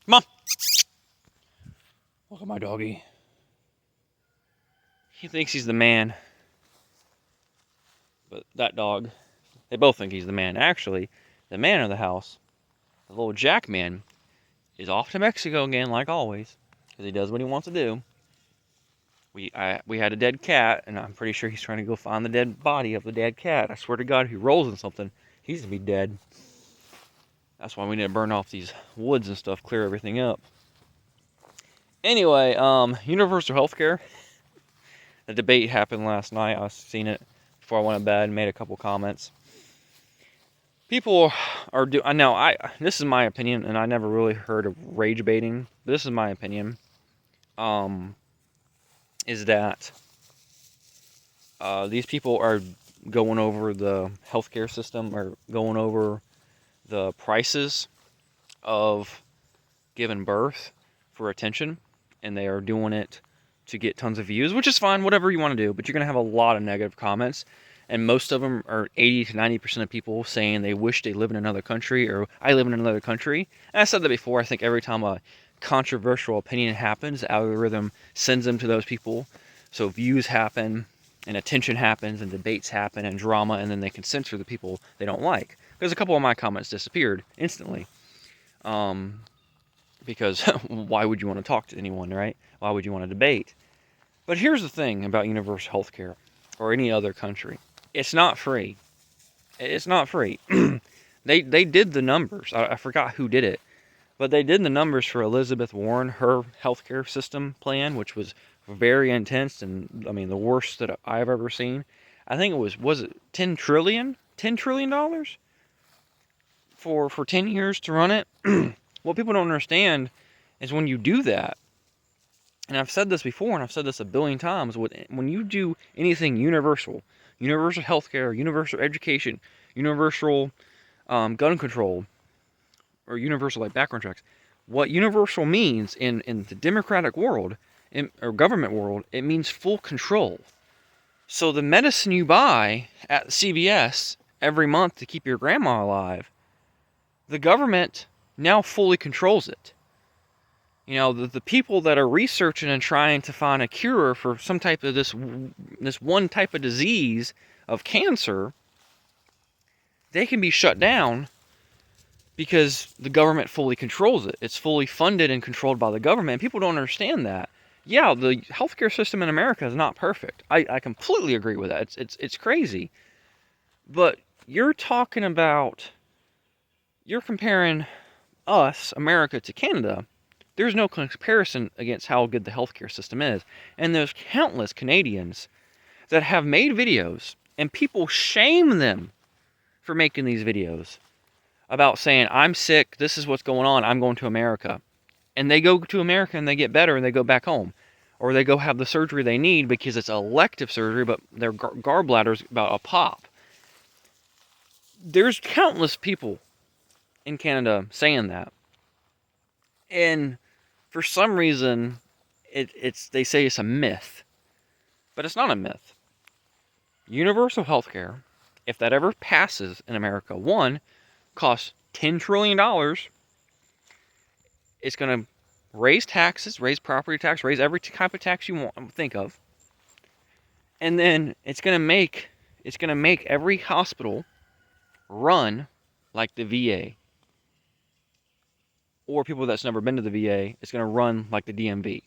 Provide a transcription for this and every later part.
Come on. Look at my doggy. He thinks he's the man. But that dog, they both think he's the man. Actually, the man of the house, the little Jack man, is off to Mexico again, like always, because he does what he wants to do. We had a dead cat, and I'm pretty sure he's trying to go find the dead body of the dead cat. I swear to God, if he rolls in something, he's gonna be dead. That's why we need to burn off these woods and stuff, clear everything up. Anyway, universal healthcare. The debate happened last night. I seen it before I went to bed and made a couple comments. People are this is my opinion, and I never really heard of rage baiting. But this is my opinion. Is that these people are going over the healthcare system, or going over the prices of giving birth for attention, and they are doing it to get tons of views, which is fine, whatever you want to do, but you're going to have a lot of negative comments, and most of them are 80 to 90% of people saying they wish they live in another country, or I live in another country. And I said that before. I think every time a controversial opinion happens, the algorithm sends them to those people, so views happen, and attention happens, and debates happen, and drama, and then they can censor the people they don't like. Because a couple of my comments disappeared instantly. Because why would you want to talk to anyone, right? Why would you want to debate? But here's the thing about universal health care, or any other country. It's not free. It's not free. They did the numbers. I forgot who did it. But they did the numbers for Elizabeth Warren, her healthcare system plan, which was very intense, and I mean the worst that I've ever seen. I think it was it $10 trillion? $10 trillion for 10 years to run it? What people don't understand is when you do that, and I've said this before, and I've said this a billion times, when you do anything universal healthcare, universal education, universal gun control, or universal like background checks, what universal means in the democratic world, or government world, it means full control. So the medicine you buy at CVS every month to keep your grandma alive, the government now fully controls it. You know, the people that are researching and trying to find a cure for some type of this one type of disease of cancer, they can be shut down because the government fully controls it. It's fully funded and controlled by the government. People don't understand that. Yeah, the healthcare system in America is not perfect. I completely agree with that. It's crazy. But you're comparing us, America, to Canada. There's no comparison against how good the healthcare system is. And there's countless Canadians that have made videos, and people shame them for making these videos about saying, I'm sick, this is what's going on, I'm going to America. And they go to America and they get better and they go back home. Or they go have the surgery they need because it's elective surgery, but their gallbladder's about a pop. There's countless people in Canada saying that. And for some reason, they say it's a myth. But it's not a myth. Universal healthcare, if that ever passes in America, one, costs $10 trillion. It's going to raise taxes, raise property tax, raise every type of tax you want think of. And then it's going to make every hospital run like the VA. Or people that's never been to the VA, it's going to run like the DMV.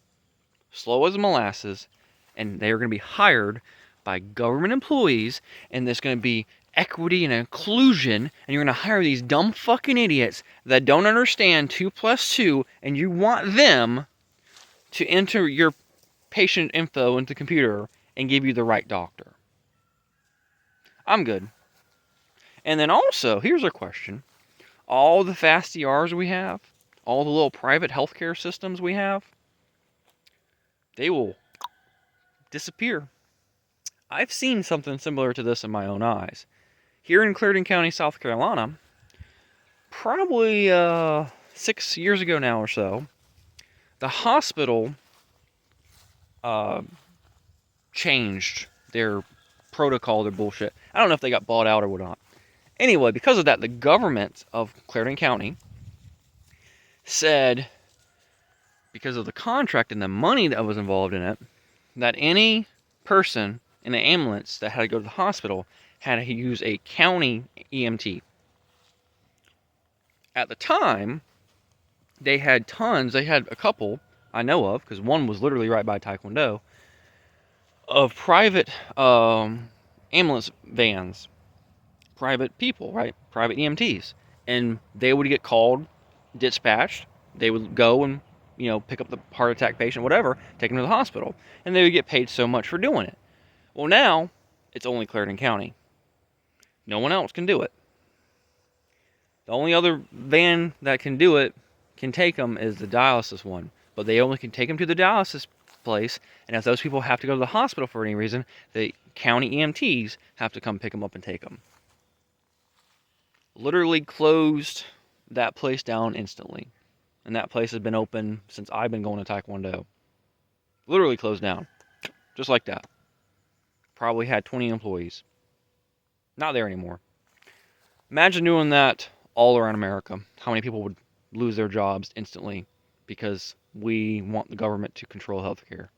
Slow as molasses, and they are going to be hired by government employees, and there's going to be equity and inclusion, and you're going to hire these dumb fucking idiots that don't understand 2 plus 2, and you want them to enter your patient info into the computer and give you the right doctor. I'm good. And then also, here's a question. All the fast ERs we have, all the little private healthcare systems we have, they will disappear. I've seen something similar to this in my own eyes. Here in Clarendon County, South Carolina, probably 6 years ago now or so, the hospital changed their protocol, their bullshit. I don't know if they got bought out or whatnot. Anyway, because of that, the government of Clarendon County said, because of the contract and the money that was involved in it, that any person in an ambulance that had to go to the hospital had to use a county EMT. At the time, they had a couple I know of, because one was literally right by Taekwondo, of private ambulance vans, private people, right? Private EMTs. And they would get called, dispatched. They would go and, pick up the heart attack patient, whatever, take them to the hospital. And they would get paid so much for doing it. Well, now, it's only Clarendon County. No one else can do it. The only other van that can do it, can take them, is the dialysis one. But they only can take them to the dialysis place, and if those people have to go to the hospital for any reason, the county EMTs have to come pick them up and take them. Literally closed that place down instantly. And that place has been open since I've been going to Taekwondo. Literally closed down. Just like that. Probably had 20 employees. Not there anymore. Imagine doing that all around America. How many people would lose their jobs instantly because we want the government to control healthcare?